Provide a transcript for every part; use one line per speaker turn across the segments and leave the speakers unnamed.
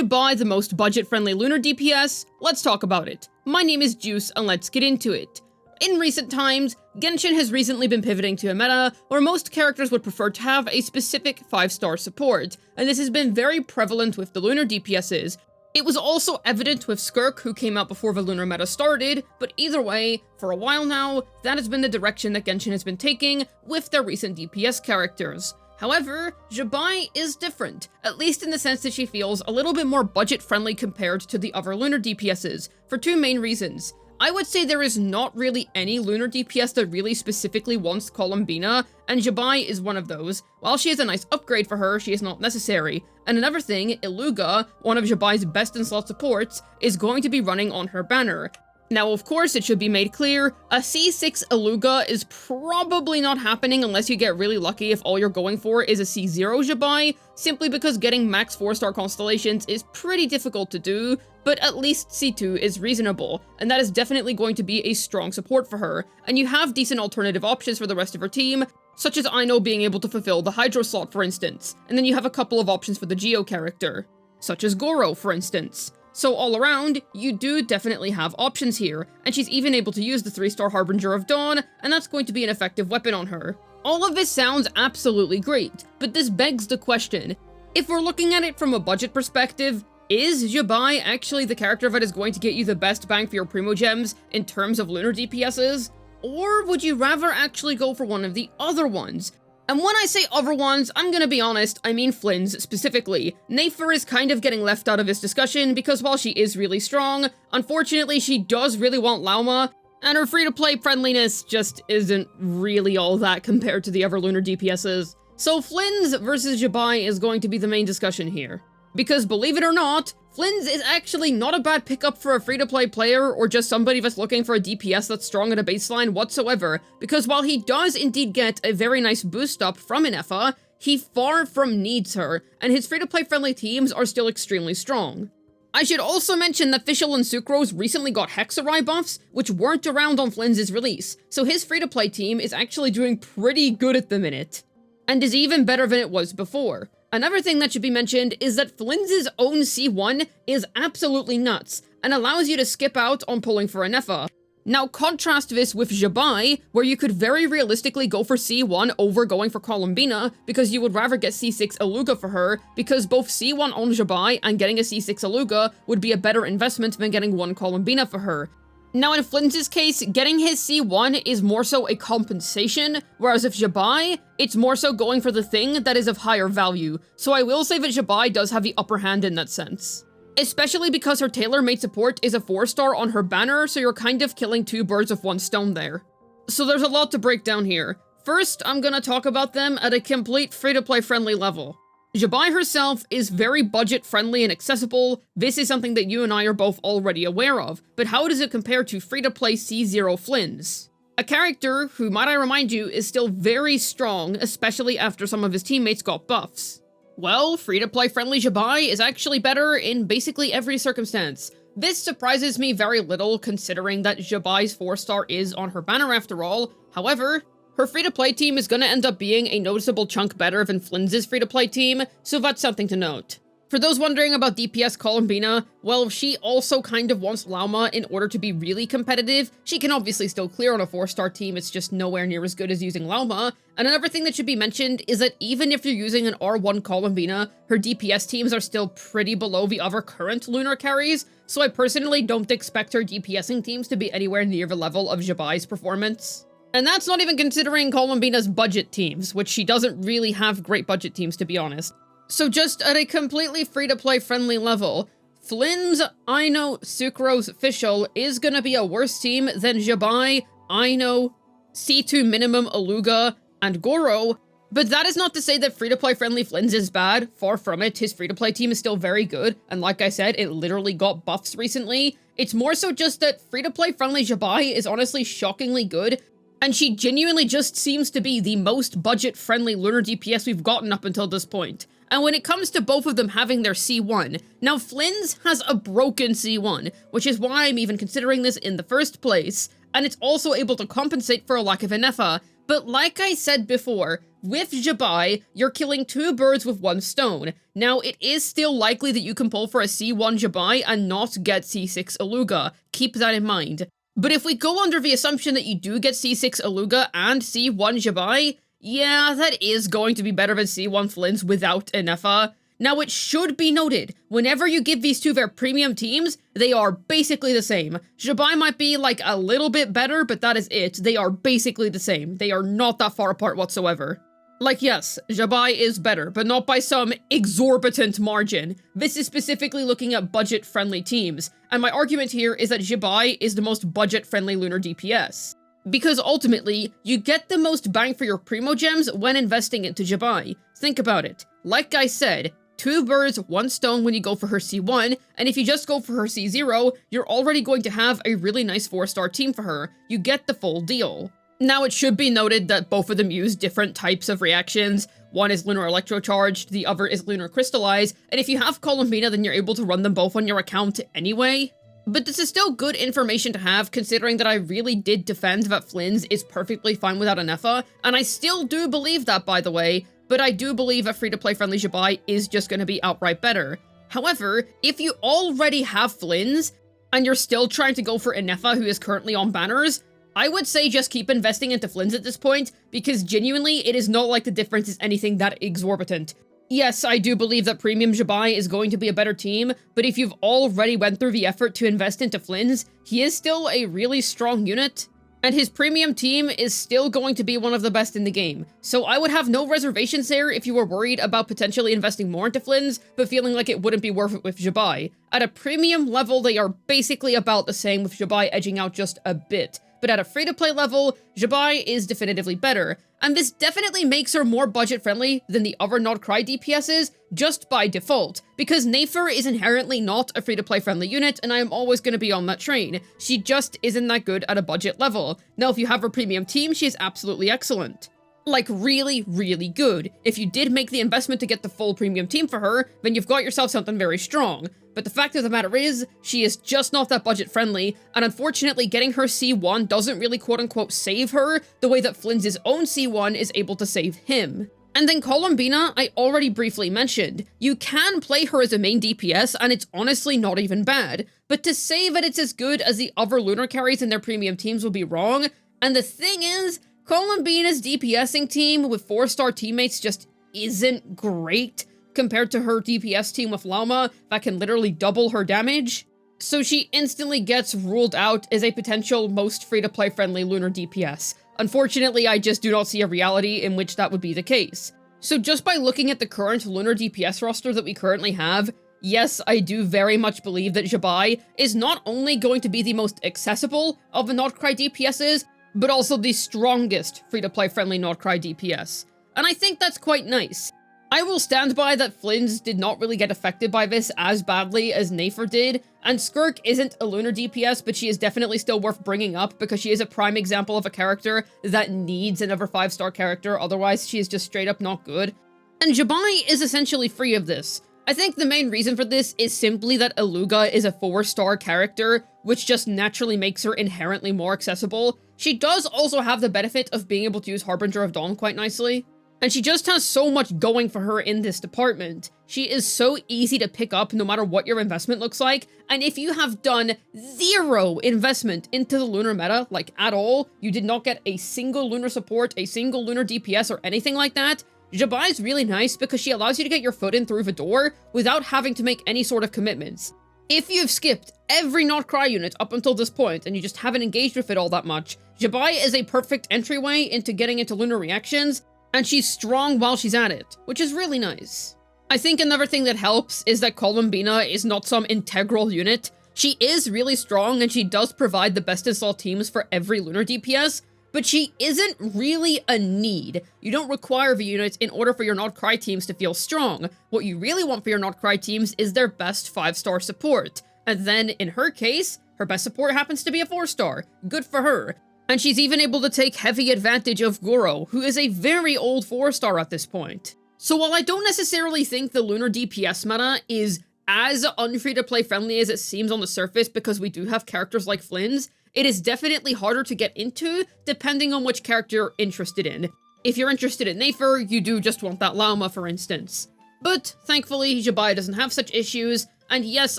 ZI Bai the most budget-friendly lunar DPS? Let's talk about it. My name is Juice, and let's get into it. In recent times, Genshin has recently been pivoting to a meta where most characters would prefer to have a specific 5-star support, and this has been very prevalent with the lunar DPSs. It was also evident with Skirk, who came out before the lunar meta started, but either way, for a while now, that has been the direction that Genshin has been taking with their recent DPS characters. However, ZI Bai is different, at least in the sense that she feels a little bit more budget-friendly compared to the other lunar DPSs, for two main reasons. I would say there is not really any lunar DPS that really specifically wants Columbina, and ZI Bai is one of those. While she is a nice upgrade for her, she is not necessary. And another thing, Iluga, one of ZI Bai's best in-slot supports, is going to be running on her banner. Now, of course, it should be made clear, a C6 Iluga is probably not happening unless you get really lucky if all you're going for is a C0 ZI Bai, simply because getting max 4-star constellations is pretty difficult to do, but at least C2 is reasonable, and that is definitely going to be a strong support for her, and you have decent alternative options for the rest of her team, such as Aino being able to fulfill the Hydro slot, for instance, and then you have a couple of options for the Geo character, such as Goro, for instance. So all around, you do definitely have options here, and she's even able to use the 3-star Harbinger of Dawn, and that's going to be an effective weapon on her. All of this sounds absolutely great, but this begs the question, if we're looking at it from a budget perspective, is ZI Bai actually the character that is going to get you the best bang for your Primo Gems in terms of lunar DPSs? Or would you rather actually go for one of the other ones? And when I say other ones, I'm gonna be honest, I mean Flins specifically. Nafer is kind of getting left out of this discussion because while she is really strong, unfortunately she does really want Lauma, and her free-to-play friendliness just isn't really all that compared to the other lunar DPSs. So Flins versus ZI Bai is going to be the main discussion here. Because believe it or not, Flins is actually not a bad pickup for a free-to-play player or just somebody that's looking for a DPS that's strong at a baseline whatsoever, because while he does indeed get a very nice boost up from Inefa, he far from needs her, and his free-to-play friendly teams are still extremely strong. I should also mention that Fischl and Sucrose recently got Hexarai buffs, which weren't around on Flins' release, so his free-to-play team is actually doing pretty good at the minute, and is even better than it was before. Another thing that should be mentioned is that Flins' own C1 is absolutely nuts, and allows you to skip out on pulling for Inefa. Now contrast this with ZI Bai, where you could very realistically go for C1 over going for Columbina, because you would rather get C6 Iluga for her, because both C1 on ZI Bai and getting a C6 Iluga would be a better investment than getting one Columbina for her. Now in Flins' case, getting his C1 is more so a compensation, whereas if ZI Bai, it's more so going for the thing that is of higher value, so I will say that ZI Bai does have the upper hand in that sense. Especially because her tailor-made support is a 4-star on her banner, so you're kind of killing two birds with one stone there. So there's a lot to break down here. First, I'm gonna talk about them at a complete free-to-play friendly level. ZI Bai herself is very budget-friendly and accessible. This is something that you and I are both already aware of, but how does it compare to free-to-play C0 Flins? A character who, might I remind you, is still very strong, especially after some of his teammates got buffs. Well, free-to-play friendly ZI Bai is actually better in basically every circumstance. This surprises me very little, considering that ZI Bai's 4-star is on her banner after all. However, her free-to-play team is gonna end up being a noticeable chunk better than Flins' free-to-play team, so that's something to note. For those wondering about DPS Columbina, well, she also kind of wants Lauma in order to be really competitive. She can obviously still clear on a 4-star team, it's just nowhere near as good as using Lauma. And another thing that should be mentioned is that even if you're using an R1 Columbina, her DPS teams are still pretty below the other current lunar carries, so I personally don't expect her DPSing teams to be anywhere near the level of ZI Bai's performance. And that's not even considering Columbina's budget teams, which she doesn't really have great budget teams, to be honest. So just at a completely free-to-play friendly level, Flins, Aino, Sucrose, Fischl is gonna be a worse team than ZI Bai, Aino, C2 minimum Iluga, and Goro, but that is not to say that free-to-play friendly Flins is bad. Far from it, his free-to-play team is still very good, and like I said, it literally got buffs recently. It's more so just that free-to-play friendly ZI Bai is honestly shockingly good, and she genuinely just seems to be the most budget-friendly lunar DPS we've gotten up until this point. And when it comes to both of them having their C1, now Flins has a broken C1, which is why I'm even considering this in the first place, and it's also able to compensate for a lack of Inefa, but like I said before, With ZI Bai, you're killing two birds with one stone. Now, it is still likely that you can pull for a C1 ZI Bai and not get C6 Aluga. Keep that in mind. But if we go under the assumption that you do get C6 Aluga and C1 ZI Bai, yeah, that is going to be better than C1 Flins without an Effa. Now, it should be noted, whenever you give these two their premium teams, they are basically the same. ZI Bai might be like a little bit better, but that is it. They are basically the same. They are not that far apart whatsoever. Like, yes, ZI Bai is better, but not by some exorbitant margin. This is specifically looking at budget-friendly teams, and my argument here is that ZI Bai is the most budget-friendly Lunar DPS. Because ultimately, you get the most bang for your Primo Gems when investing into ZI Bai. Think about it. Like I said, two birds, one stone when you go for her C1, and if you just go for her C0, you're already going to have a really nice 4-star team for her. You get the full deal. Now, it should be noted that both of them use different types of reactions. One is Lunar Electrocharged, the other is Lunar Crystallize, and if you have Columbina, then you're able to run them both on your account anyway. But this is still good information to have, considering that I really did defend that Flins is perfectly fine without an Effa, and I still do believe that, by the way, but I do believe a free-to-play friendly ZI Bai is just going to be outright better. However, if you already have Flins, and you're still trying to go for an Effa who is currently on banners, I would say just keep investing into Flins at this point, because genuinely, it is not like the difference is anything that exorbitant. Yes, I do believe that Premium ZI Bai is going to be a better team, but if you've already went through the effort to invest into Flins, he is still a really strong unit, and his premium team is still going to be one of the best in the game. So I would have no reservations there if you were worried about potentially investing more into Flins, but feeling like it wouldn't be worth it with ZI Bai. At a premium level, they are basically about the same, with ZI Bai edging out just a bit. But at a free-to-play level, ZI Bai is definitively better, and this definitely makes her more budget-friendly than the other nodkrai DPSs, just by default, because Nafer is inherently not a free-to-play friendly unit, and I am always going to be on that train. She just isn't that good at a budget level. Now, if you have her premium team, she is absolutely excellent. Like, really, really good. If you did make the investment to get the full premium team for her, then you've got yourself something very strong. But the fact of the matter is, she is just not that budget-friendly, and unfortunately getting her C1 doesn't really quote-unquote save her the way that Flins' own C1 is able to save him. And then Columbina, I already briefly mentioned. You can play her as a main DPS, and it's honestly not even bad. But to say that it's as good as the other lunar carries in their premium teams would be wrong, and the thing is, Columbina's DPSing team with 4-star teammates just isn't great compared to her DPS team with Llama that can literally double her damage. So she instantly gets ruled out as a potential most free-to-play friendly lunar DPS. Unfortunately, I just do not see a reality in which that would be the case. So just by looking at the current lunar DPS roster that we currently have, yes, I do very much believe that ZI Bai is not only going to be the most accessible of the nodkrai DPSs, but also the strongest free-to-play friendly nodkrai DPS. And I think that's quite nice. I will stand by that Flins did not really get affected by this as badly as Nafer did, and Skirk isn't a lunar DPS, but she is definitely still worth bringing up because she is a prime example of a character that needs another 5-star character, otherwise she is just straight up not good. And ZI Bai is essentially free of this. I think the main reason for this is simply that Aluga is a 4-star character, which just naturally makes her inherently more accessible. She does also have the benefit of being able to use Harbinger of Dawn quite nicely, and she just has so much going for her in this department. She is so easy to pick up no matter what your investment looks like, and if you have done zero investment into the lunar meta, like at all, you did not get a single lunar support, a single lunar DPS, or anything like that, ZI Bai is really nice because she allows you to get your foot in through the door without having to make any sort of commitments. If you've skipped every nodkrai unit up until this point and you just haven't engaged with it all that much, ZI Bai is a perfect entryway into getting into lunar reactions, and she's strong while she's at it, which is really nice. I think another thing that helps is that Columbina is not some integral unit. She is really strong and she does provide the best install teams for every lunar DPS, but she isn't really a need. You don't require the unit in order for your nodkrai teams to feel strong. What you really want for your nodkrai teams is their best 5-star support. And then, in her case, her best support happens to be a 4-star. Good for her. And she's even able to take heavy advantage of Goro, who is a very old 4-star at this point. So while I don't necessarily think the lunar DPS meta is as unfree-to-play friendly as it seems on the surface because we do have characters like Flins, it is definitely harder to get into, depending on which character you're interested in. If you're interested in Nafer, you do just want that llama, for instance. But thankfully, ZI Bai doesn't have such issues, and yes,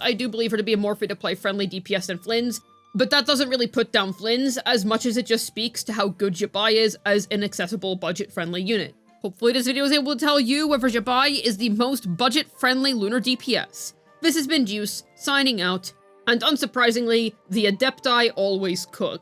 I do believe her to be a more free-to-play friendly DPS than Flins, but that doesn't really put down Flins as much as it just speaks to how good ZI Bai is as an accessible, budget-friendly unit. Hopefully this video is able to tell you whether ZI Bai is the most budget-friendly Lunar DPS. This has been Juice, signing out, and unsurprisingly, the Adepti always cook.